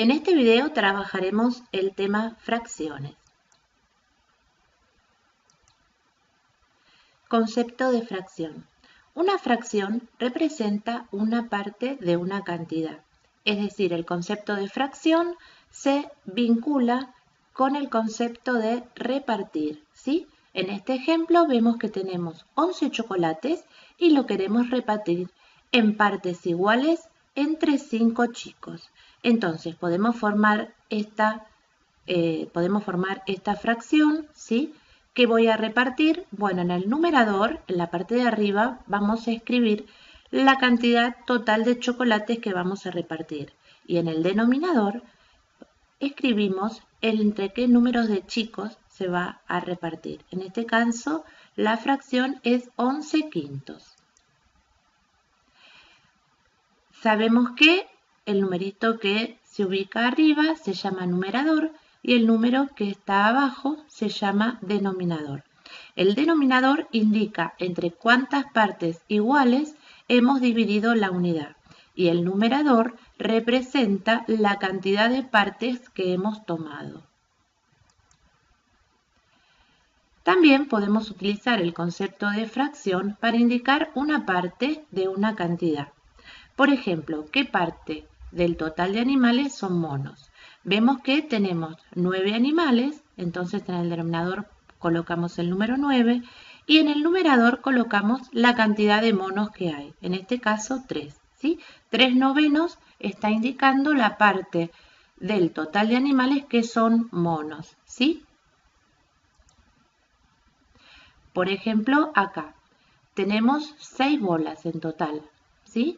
En este video trabajaremos el tema fracciones. Concepto de fracción. Una fracción representa una parte de una cantidad. Es decir, el concepto de fracción se vincula con el concepto de repartir, ¿sí? En este ejemplo vemos que tenemos 11 chocolates y lo queremos repartir en partes iguales entre 5 chicos. Entonces podemos formar esta fracción, ¿sí? ¿Qué voy a repartir? Bueno, en el numerador, en la parte de arriba, vamos a escribir la cantidad total de chocolates que vamos a repartir. Y en el denominador escribimos entre qué números de chicos se va a repartir. En este caso, la fracción es 11 quintos. Sabemos que el numerito que se ubica arriba se llama numerador y el número que está abajo se llama denominador. El denominador indica entre cuántas partes iguales hemos dividido la unidad y el numerador representa la cantidad de partes que hemos tomado. También podemos utilizar el concepto de fracción para indicar una parte de una cantidad. Por ejemplo, ¿qué parte del total de animales son monos? Vemos que tenemos 9 animales, entonces en el denominador colocamos el número 9 y en el numerador colocamos la cantidad de monos que hay, en este caso 3. ¿Sí? 3 novenos está indicando la parte del total de animales que son monos. ¿Sí? Por ejemplo, acá tenemos 6 bolas en total. ¿Sí?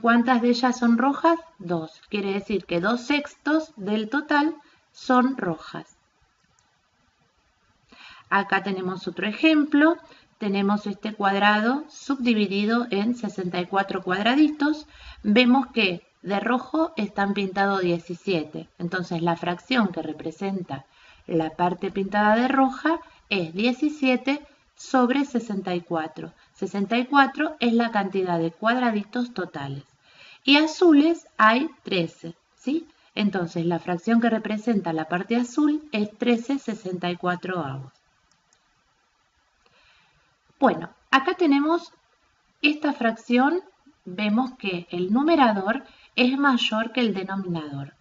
¿Cuántas de ellas son rojas? 2. Quiere decir que 2/6 del total son rojas. Acá tenemos otro ejemplo. Tenemos este cuadrado subdividido en 64 cuadraditos. Vemos que de rojo están pintados 17. Entonces la fracción que representa la parte pintada de roja es 17 sobre 64. 64 es la cantidad de cuadraditos totales. Y azules hay 13, ¿sí? Entonces la fracción que representa la parte azul es 13/64. Bueno, acá tenemos esta fracción, vemos que el numerador es mayor que el denominador.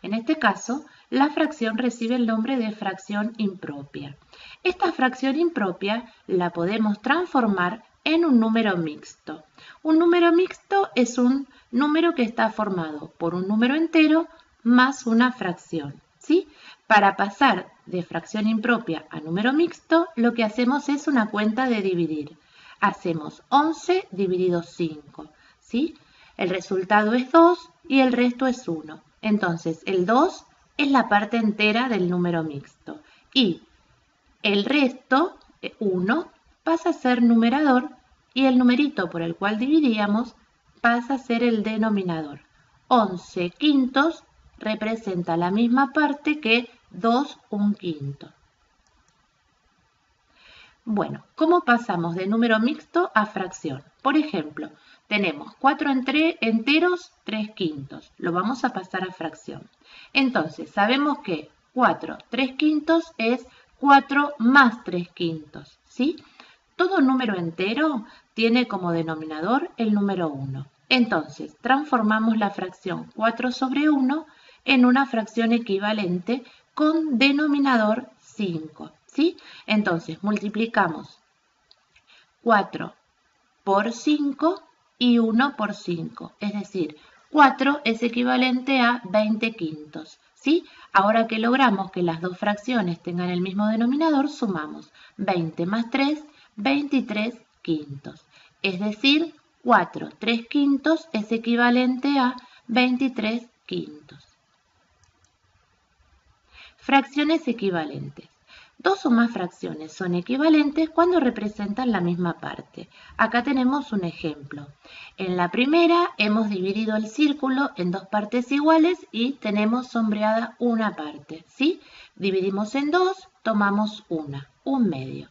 En este caso, la fracción recibe el nombre de fracción impropia. Esta fracción impropia la podemos transformar en un número mixto. Un número mixto es un número que está formado por un número entero más una fracción, ¿sí? Para pasar de fracción impropia a número mixto, lo que hacemos es una cuenta de dividir. Hacemos 11 dividido 5, ¿sí? El resultado es 2 y el resto es 1. Entonces, el 2 es la parte entera del número mixto y el resto, 1, pasa a ser numerador y el numerito por el cual dividíamos pasa a ser el denominador. 11 quintos representa la misma parte que 2 1/5. Bueno, ¿cómo pasamos de número mixto a fracción? Por ejemplo, tenemos 4 enteros, 3 quintos. Lo vamos a pasar a fracción. Entonces, sabemos que 4 3/5 es 4 más 3 quintos, ¿sí? Todo número entero tiene como denominador el número 1. Entonces, transformamos la fracción 4 sobre 1 en una fracción equivalente con denominador 5, ¿sí? Entonces, multiplicamos 4 por 5 y 1 por 5, es decir, 4 es equivalente a 20 quintos, ¿sí? Ahora que logramos que las dos fracciones tengan el mismo denominador, sumamos 20 más 3, 23 quintos, es decir, 4 3/5 es equivalente a 23 quintos. Fracciones equivalentes. Dos o más fracciones son equivalentes cuando representan la misma parte. Acá tenemos un ejemplo. En la primera hemos dividido el círculo en dos partes iguales y tenemos sombreada una parte, ¿sí? Dividimos en dos, tomamos una, un medio.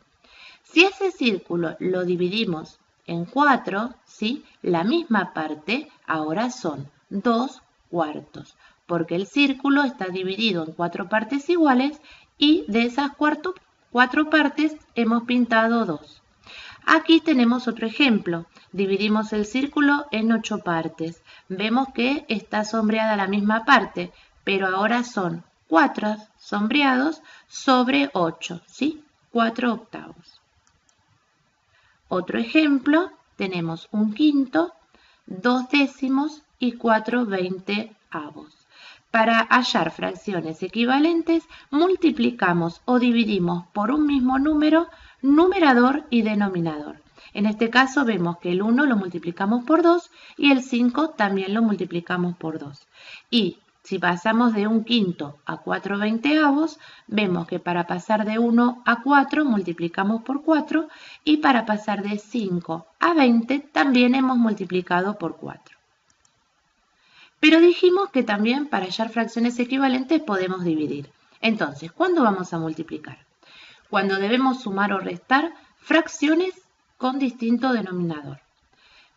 Si ese círculo lo dividimos en 4, ¿sí? La misma parte ahora son 2 cuartos, porque el círculo está dividido en 4 partes iguales y de esas 4 partes hemos pintado 2. Aquí tenemos otro ejemplo. Dividimos el círculo en 8 partes. Vemos que está sombreada la misma parte, pero ahora son 4 sombreados sobre 8, ¿sí? 4 octavos. Otro ejemplo, tenemos un quinto, 2 décimos y 4 veinteavos. Para hallar fracciones equivalentes, multiplicamos o dividimos por un mismo número, numerador y denominador. En este caso vemos que el 1 lo multiplicamos por 2 y el 5 también lo multiplicamos por 2. Y si pasamos de un quinto a 4 veinteavos, vemos que para pasar de 1 a 4 multiplicamos por 4 y para pasar de 5 a 20 también hemos multiplicado por 4. Pero dijimos que también para hallar fracciones equivalentes podemos dividir. Entonces, ¿cuándo vamos a multiplicar? Cuando debemos sumar o restar fracciones con distinto denominador.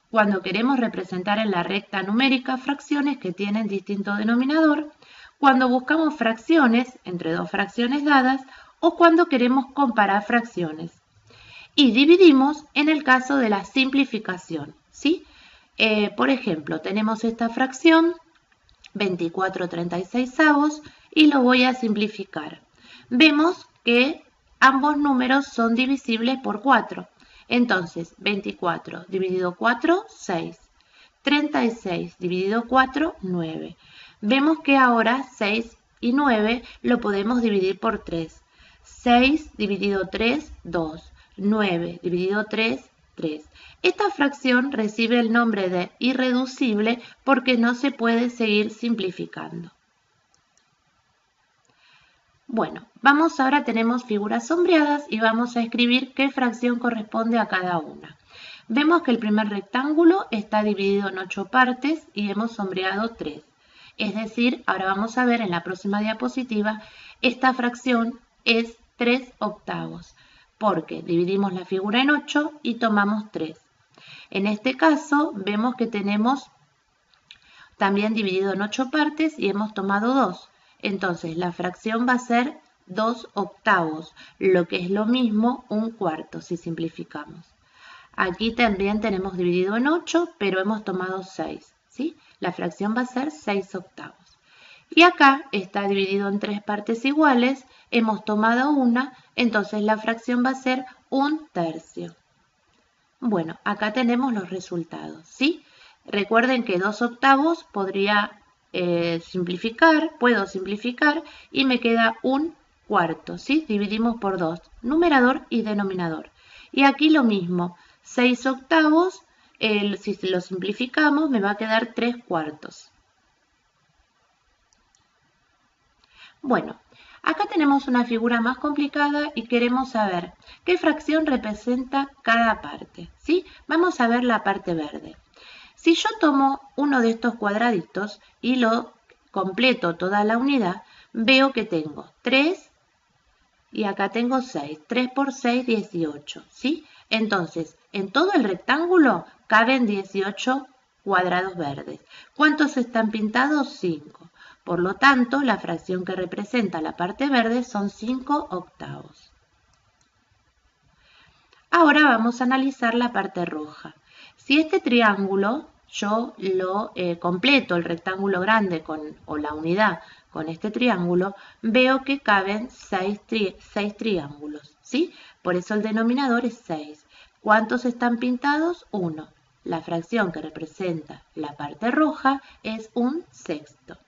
Cuando queremos representar en la recta numérica fracciones que tienen distinto denominador, cuando buscamos fracciones entre dos fracciones dadas o cuando queremos comparar fracciones. Y dividimos en el caso de la simplificación, ¿sí? Por ejemplo, tenemos esta fracción 24/36 y lo voy a simplificar. Vemos que ambos números son divisibles por 4. Entonces, 24 dividido 4, 6. 36 dividido 4, 9. Vemos que ahora 6 y 9 lo podemos dividir por 3. 6 dividido 3, 2. 9 dividido 3, 3. Esta fracción recibe el nombre de irreducible porque no se puede seguir simplificando. Bueno, ahora tenemos figuras sombreadas y vamos a escribir qué fracción corresponde a cada una. Vemos que el primer rectángulo está dividido en 8 partes y hemos sombreado 3. Es decir, ahora vamos a ver en la próxima diapositiva, esta fracción es 3 octavos, porque dividimos la figura en 8 y tomamos 3. En este caso, vemos que tenemos también dividido en 8 partes y hemos tomado 2. Entonces, la fracción va a ser 2 octavos, lo que es lo mismo un cuarto si simplificamos. Aquí también tenemos dividido en 8, pero hemos tomado 6, ¿sí? La fracción va a ser 6 octavos. Y acá está dividido en 3 partes iguales, hemos tomado una, entonces la fracción va a ser 1/3. Bueno, acá tenemos los resultados, ¿sí? Recuerden que 2 octavos puedo simplificar y me queda 1/4, ¿sí? Dividimos por 2, numerador y denominador. Y aquí lo mismo, 6 octavos, si lo simplificamos me va a quedar 3/4. Bueno, acá tenemos una figura más complicada y queremos saber qué fracción representa cada parte, ¿sí? Vamos a ver la parte verde. Si yo tomo uno de estos cuadraditos y lo completo toda la unidad, veo que tengo 3 y acá tengo 6. 3 por 6, 18, ¿sí? Entonces, en todo el rectángulo caben 18 cuadrados verdes. ¿Cuántos están pintados? 5. Por lo tanto, la fracción que representa la parte verde son 5 octavos. Ahora vamos a analizar la parte roja. Si este triángulo yo lo completo, el rectángulo grande o la unidad con este triángulo, veo que caben 6 triángulos, ¿sí? Por eso el denominador es 6. ¿Cuántos están pintados? 1. La fracción que representa la parte roja es 1/6.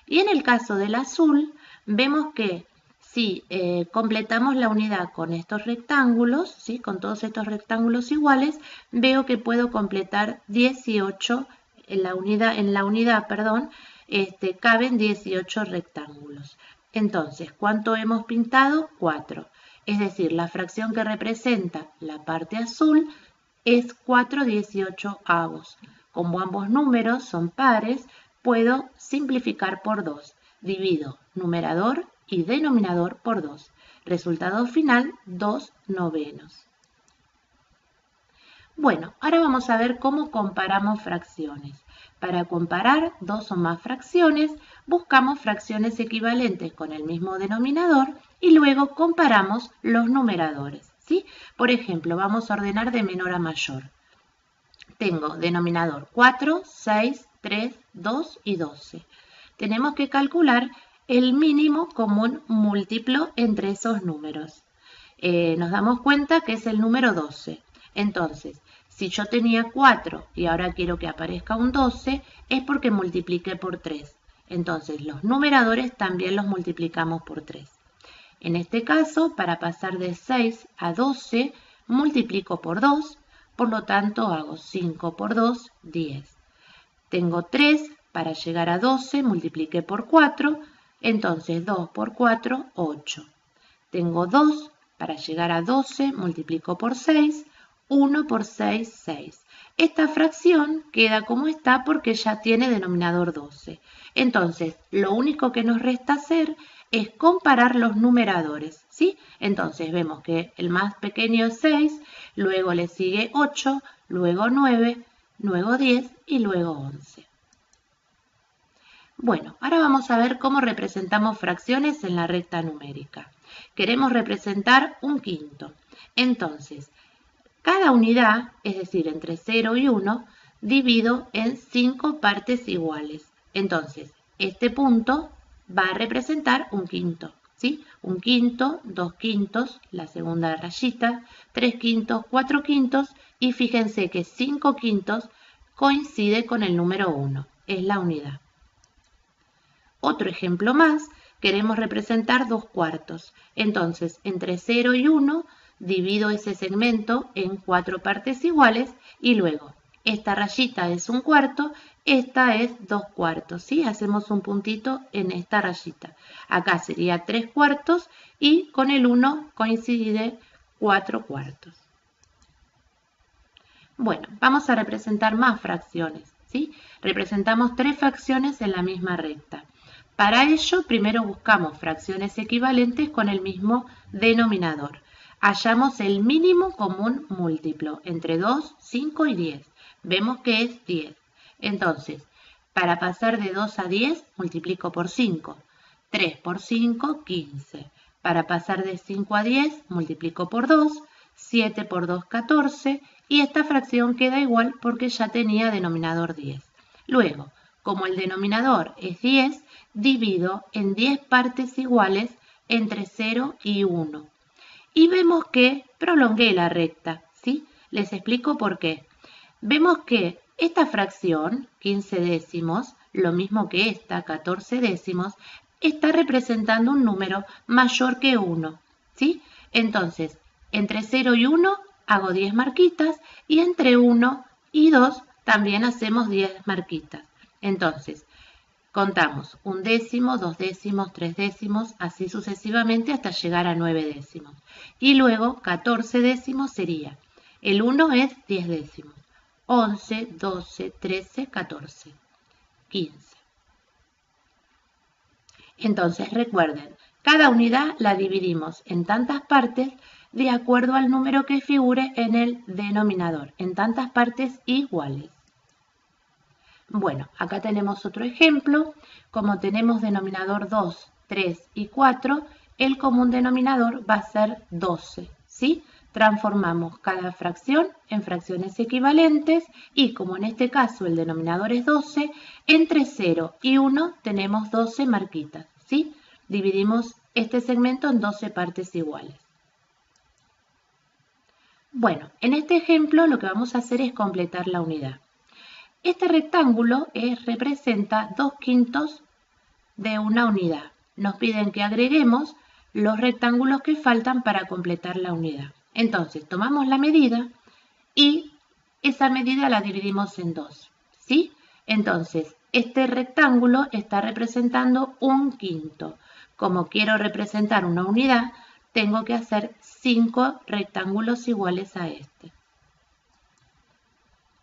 Y en el caso del azul, vemos que si completamos la unidad con estos rectángulos, ¿sí? Con todos estos rectángulos iguales, veo que puedo completar 18 en la unidad, caben 18 rectángulos. Entonces, ¿cuánto hemos pintado? 4. Es decir, la fracción que representa la parte azul es 4/18. Como ambos números son pares, puedo simplificar por 2. Divido numerador y denominador por 2. Resultado final, 2/9. Bueno, ahora vamos a ver cómo comparamos fracciones. Para comparar dos o más fracciones, buscamos fracciones equivalentes con el mismo denominador y luego comparamos los numeradores, ¿sí? Por ejemplo, vamos a ordenar de menor a mayor. Tengo denominador 4, 6, 3, 2 y 12. Tenemos que calcular el mínimo común múltiplo entre esos números. Nos damos cuenta que es el número 12. Entonces, si yo tenía 4 y ahora quiero que aparezca un 12, es porque multipliqué por 3. Entonces, los numeradores también los multiplicamos por 3. En este caso, para pasar de 6 a 12, multiplico por 2, por lo tanto hago 5 por 2, 10. Tengo 3, para llegar a 12, multipliqué por 4, entonces 2 por 4, 8. Tengo 2, para llegar a 12, multiplico por 6, 1 por 6, 6. Esta fracción queda como está porque ya tiene denominador 12. Entonces, lo único que nos resta hacer es comparar los numeradores, ¿sí? Entonces, vemos que el más pequeño es 6, luego le sigue 8, luego 9, luego 10 y luego 11. Bueno, ahora vamos a ver cómo representamos fracciones en la recta numérica. Queremos representar un quinto. Entonces, cada unidad, es decir, entre 0 y 1, divido en 5 partes iguales. Entonces, este punto va a representar un quinto, ¿sí? Un quinto, 2 quintos, la segunda rayita, 3 quintos, 4 quintos y fíjense que 5 quintos coincide con el número 1, es la unidad. Otro ejemplo más, queremos representar 2 cuartos. Entonces, entre 0 y 1, divido ese segmento en 4 partes iguales y luego, esta rayita es un cuarto, esta es 2 cuartos, ¿sí? Hacemos un puntito en esta rayita. Acá sería 3 cuartos y con el 1 coincide 4 cuartos. Bueno, vamos a representar más fracciones, ¿sí? Representamos 3 fracciones en la misma recta. Para ello, primero buscamos fracciones equivalentes con el mismo denominador. Hallamos el mínimo común múltiplo entre 2, 5 y 10. Vemos que es 10. Entonces, para pasar de 2 a 10, multiplico por 5. 3 por 5, 15. Para pasar de 5 a 10, multiplico por 2. 7 por 2, 14. Y esta fracción queda igual porque ya tenía denominador 10. Luego, como el denominador es 10, divido en 10 partes iguales entre 0 y 1. Y vemos que prolongué la recta, ¿sí? Les explico por qué. Vemos que esta fracción, 15 décimos, lo mismo que esta, 14 décimos, está representando un número mayor que 1, ¿sí? Entonces, entre 0 y 1 hago 10 marquitas y entre 1 y 2 también hacemos 10 marquitas. Entonces, contamos un décimo, 2 décimos, 3 décimos, así sucesivamente hasta llegar a 9 décimos. Y luego 14 décimos sería, el 1 es 10 décimos, 11, 12, 13, 14, 15. Entonces recuerden, cada unidad la dividimos en tantas partes de acuerdo al número que figure en el denominador, en tantas partes iguales. Bueno, acá tenemos otro ejemplo. Como tenemos denominador 2, 3 y 4, el común denominador va a ser 12, ¿sí? Transformamos cada fracción en fracciones equivalentes y como en este caso el denominador es 12, entre 0 y 1 tenemos 12 marquitas, ¿sí? Dividimos este segmento en 12 partes iguales. Bueno, en este ejemplo lo que vamos a hacer es completar la unidad. Este rectángulo representa 2 quintos de una unidad. Nos piden que agreguemos los rectángulos que faltan para completar la unidad. Entonces, tomamos la medida y esa medida la dividimos en 2, ¿sí? Entonces, este rectángulo está representando un quinto. Como quiero representar una unidad, tengo que hacer 5 rectángulos iguales a este.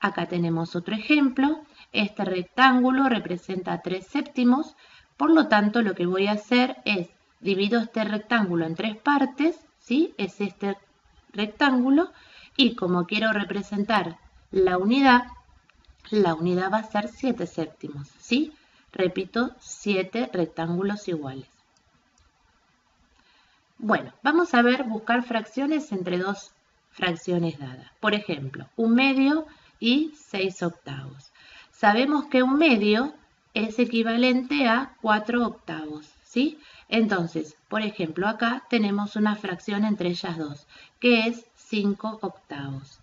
Acá tenemos otro ejemplo. Este rectángulo representa 3 séptimos, por lo tanto lo que voy a hacer es divido este rectángulo en 3 partes, ¿sí? Es este rectángulo, Y como quiero representar la unidad va a ser 7 séptimos, ¿sí? Repito, 7 rectángulos iguales. Bueno, vamos a ver buscar fracciones entre dos fracciones dadas. Por ejemplo, 1/2 y 6/8. Sabemos que 1/2 es equivalente a 4/8, ¿sí? Entonces, por ejemplo, acá tenemos una fracción entre ellas dos, que es 5/8.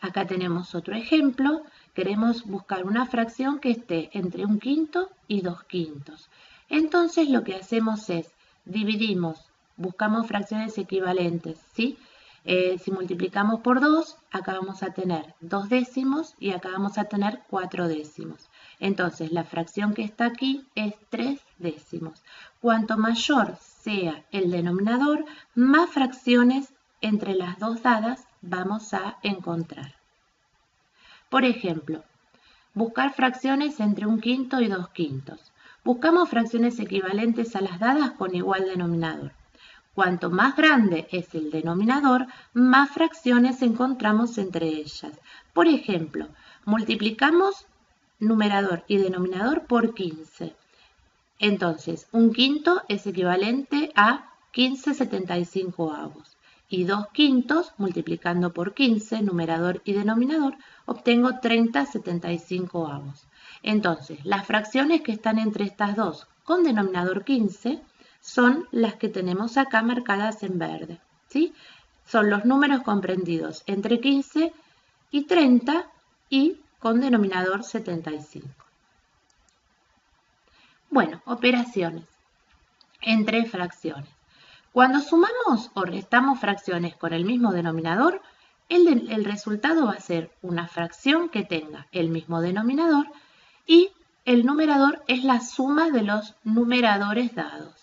Acá tenemos otro ejemplo. Queremos buscar una fracción que esté entre 1/5 y 2/5. Entonces lo que hacemos es dividimos, buscamos fracciones equivalentes, ¿sí? Si multiplicamos por 2, acá vamos a tener 2 décimos y acá vamos a tener 4 décimos. Entonces la fracción que está aquí es 3 décimos. Cuanto mayor sea el denominador, más fracciones entre las dos dadas vamos a encontrar. Por ejemplo, buscar fracciones entre 1/5 y 2/5. Buscamos fracciones equivalentes a las dadas con igual denominador. Cuanto más grande es el denominador, más fracciones encontramos entre ellas. Por ejemplo, multiplicamos numerador y denominador por 15. Entonces, 1/5 es equivalente a 15/75. Y 2/5, multiplicando por 15, numerador y denominador, obtengo 30/75. Entonces, las fracciones que están entre estas dos con denominador 15 son las que tenemos acá marcadas en verde, ¿sí? Son los números comprendidos entre 15 y 30 y con denominador 75. Bueno, operaciones entre fracciones. Cuando sumamos o restamos fracciones con el mismo denominador, el resultado va a ser una fracción que tenga el mismo denominador y el numerador es la suma de los numeradores dados.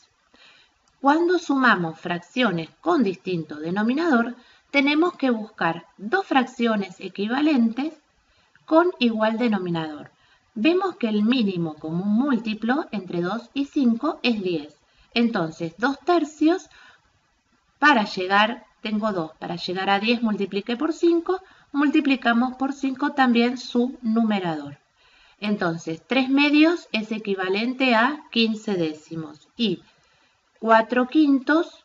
Cuando sumamos fracciones con distinto denominador, tenemos que buscar dos fracciones equivalentes con igual denominador. Vemos que el mínimo común múltiplo entre 2 y 5 es 10. Entonces, 2/3 para llegar, tengo 2, para llegar a 10 multipliqué por 5, multiplicamos por 5 también su numerador. Entonces, 3/2 es equivalente a 15 décimos y 4/5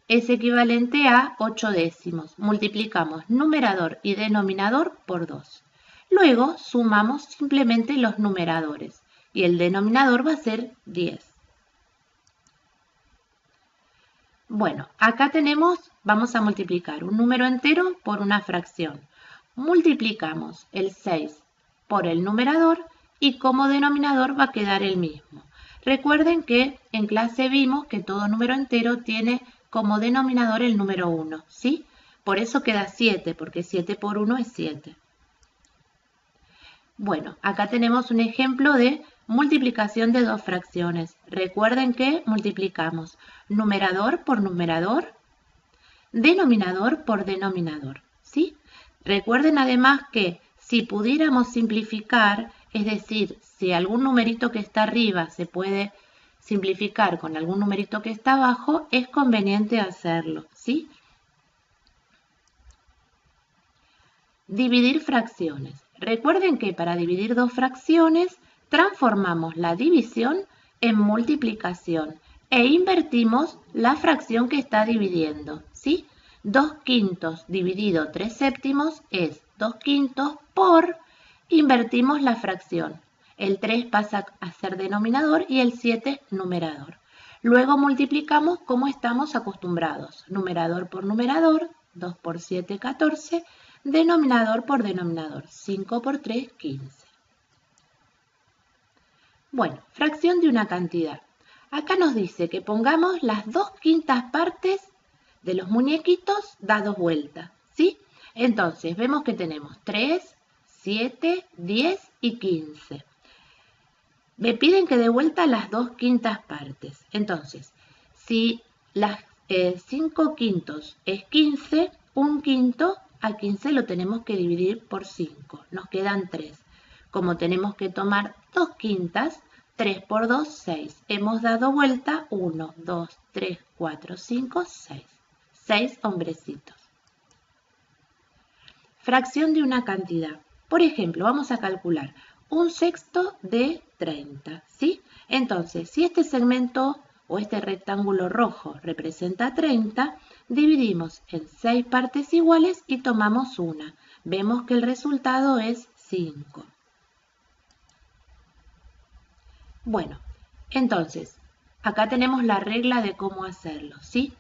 es equivalente a 8 décimos. Multiplicamos numerador y denominador por 2. Luego sumamos simplemente los numeradores y el denominador va a ser 10. Bueno, acá vamos a multiplicar un número entero por una fracción. Multiplicamos el 6 por el numerador y como denominador va a quedar el mismo. Recuerden que en clase vimos que todo número entero tiene como denominador el número 1, ¿sí? Por eso queda 7, porque 7 por 1 es 7. Bueno, acá tenemos un ejemplo de multiplicación de dos fracciones. Recuerden que multiplicamos numerador por numerador, denominador por denominador, ¿sí? Recuerden además que si pudiéramos simplificar, es decir, si algún numerito que está arriba se puede simplificar con algún numerito que está abajo, es conveniente hacerlo, ¿sí? Dividir fracciones. Recuerden que para dividir dos fracciones transformamos la división en multiplicación e invertimos la fracción que está dividiendo, ¿sí? 2/5 dividido 3 séptimos es 2/5 por, invertimos la fracción. El 3 pasa a ser denominador y el 7 numerador. Luego multiplicamos como estamos acostumbrados, numerador por numerador, 2 por 7, 14, denominador por denominador, 5 por 3, 15. Bueno, fracción de una cantidad. Acá nos dice que pongamos las 2/5 partes de los muñequitos dados vuelta, ¿sí? Entonces, vemos que tenemos 3, 7, 10 y 15. Me piden que de vuelta las 2/5 partes. Entonces, si las 5/5 es 15, 1/5 a 15 lo tenemos que dividir por 5. Nos quedan 3. Como tenemos que tomar 2/5, 3 por 2, 6. Hemos dado vuelta 1, 2, 3, 4, 5, 6. 6 hombrecitos. Fracción de una cantidad. Por ejemplo, vamos a calcular 1/6 de 30, ¿sí? Entonces, si este segmento o este rectángulo rojo representa 30, dividimos en 6 partes iguales y tomamos una. Vemos que el resultado es 5. Bueno, entonces, acá tenemos la regla de cómo hacerlo, ¿sí?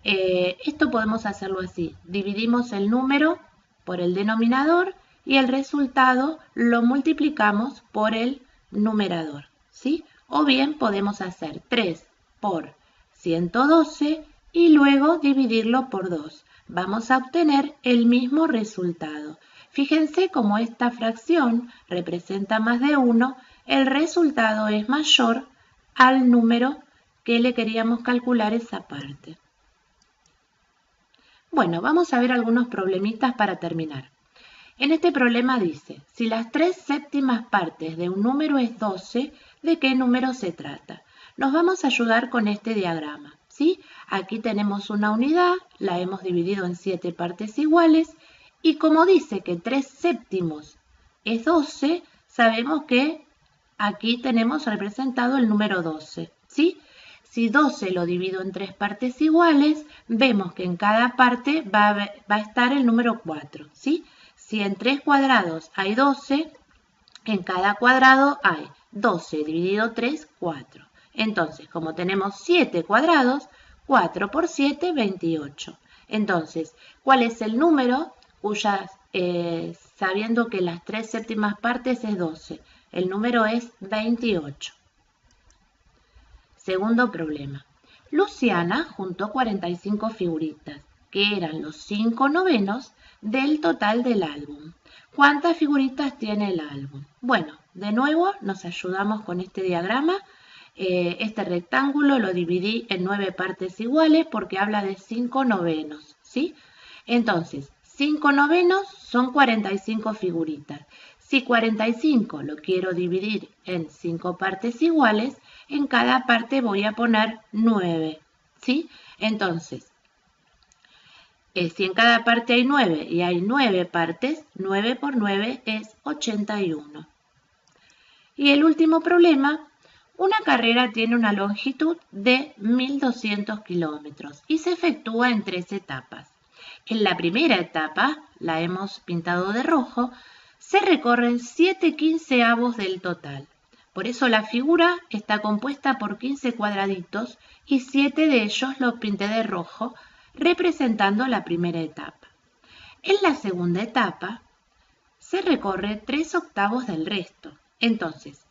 Esto podemos hacerlo así. Dividimos el número por el denominador y el resultado lo multiplicamos por el numerador, ¿sí? O bien podemos hacer 3 por 112 y luego dividirlo por 2. Vamos a obtener el mismo resultado. Fíjense cómo esta fracción representa más de 1, el resultado es mayor al número que le queríamos calcular esa parte. Bueno, vamos a ver algunos problemitas para terminar. En este problema dice, si las 3/7 partes de un número es 12, ¿de qué número se trata? Nos vamos a ayudar con este diagrama, ¿sí? Aquí tenemos una unidad, la hemos dividido en 7 partes iguales, y como dice que 3/7 es 12, sabemos que aquí tenemos representado el número 12, ¿sí? Si 12 lo divido en 3 partes iguales, vemos que en cada parte va a estar el número 4, ¿sí? Si en 3 cuadrados hay 12, en cada cuadrado hay 12 dividido 3, 4. Entonces, como tenemos 7 cuadrados, 4 por 7, 28. Entonces, ¿cuál es el número sabiendo que las 3/7 partes es 12? El número es 28. Segundo problema. Luciana juntó 45 figuritas, que eran los 5 novenos del total del álbum. ¿Cuántas figuritas tiene el álbum? Bueno, de nuevo nos ayudamos con este diagrama. Este rectángulo lo dividí en 9 partes iguales porque habla de 5 novenos, ¿sí? Entonces, 5 novenos son 45 figuritas. Si 45 lo quiero dividir en 5 partes iguales, en cada parte voy a poner 9, ¿sí? Entonces, si en cada parte hay 9 y hay 9 partes, 9 por 9 es 81. Y el último problema, una carrera tiene una longitud de 1200 kilómetros y se efectúa en 3 etapas. En la primera etapa, la hemos pintado de rojo, se recorren 7/15 del total. Por eso la figura está compuesta por 15 cuadraditos y 7 de ellos los pinté de rojo, representando la primera etapa. En la segunda etapa se recorre 3/8 del resto. Entonces,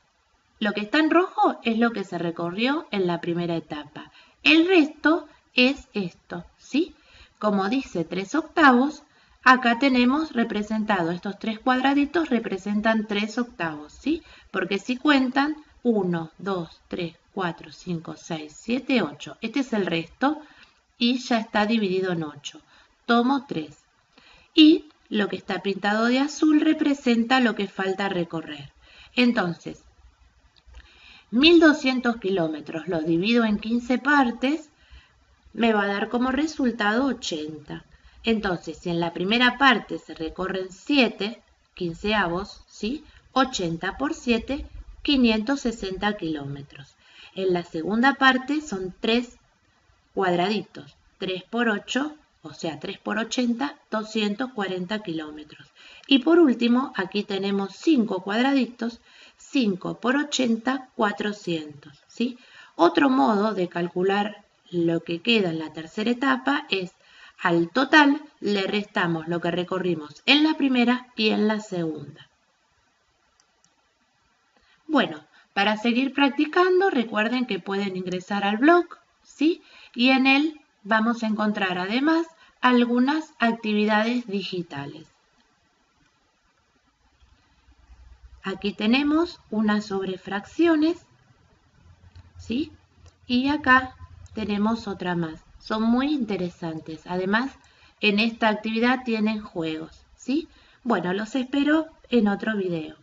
lo que está en rojo es lo que se recorrió en la primera etapa. El resto es esto, ¿sí? Como dice 3/8, acá tenemos representado, estos 3 cuadraditos representan 3/8, ¿sí? Porque si cuentan 1, 2, 3, 4, 5, 6, 7, 8. Este es el resto y ya está dividido en 8. Tomo 3. Y lo que está pintado de azul representa lo que falta recorrer. Entonces, 1200 kilómetros lo divido en 15 partes, me va a dar como resultado 80. Entonces, si en la primera parte se recorren 7 quinceavos, ¿sí? 80 por 7, 560 kilómetros. En la segunda parte son 3 cuadraditos, 3 por 8, o sea, 3 por 80, 240 kilómetros. Y por último, aquí tenemos 5 cuadraditos, 5 por 80, 400, ¿sí? Otro modo de calcular lo que queda en la tercera etapa es al total le restamos lo que recorrimos en la primera y en la segunda. Bueno, para seguir practicando recuerden que pueden ingresar al blog, ¿sí? Y en él vamos a encontrar además algunas actividades digitales. Aquí tenemos una sobre fracciones, ¿sí? Y acá tenemos otra más. Son muy interesantes. Además, en esta actividad tienen juegos, ¿sí? Bueno, los espero en otro video.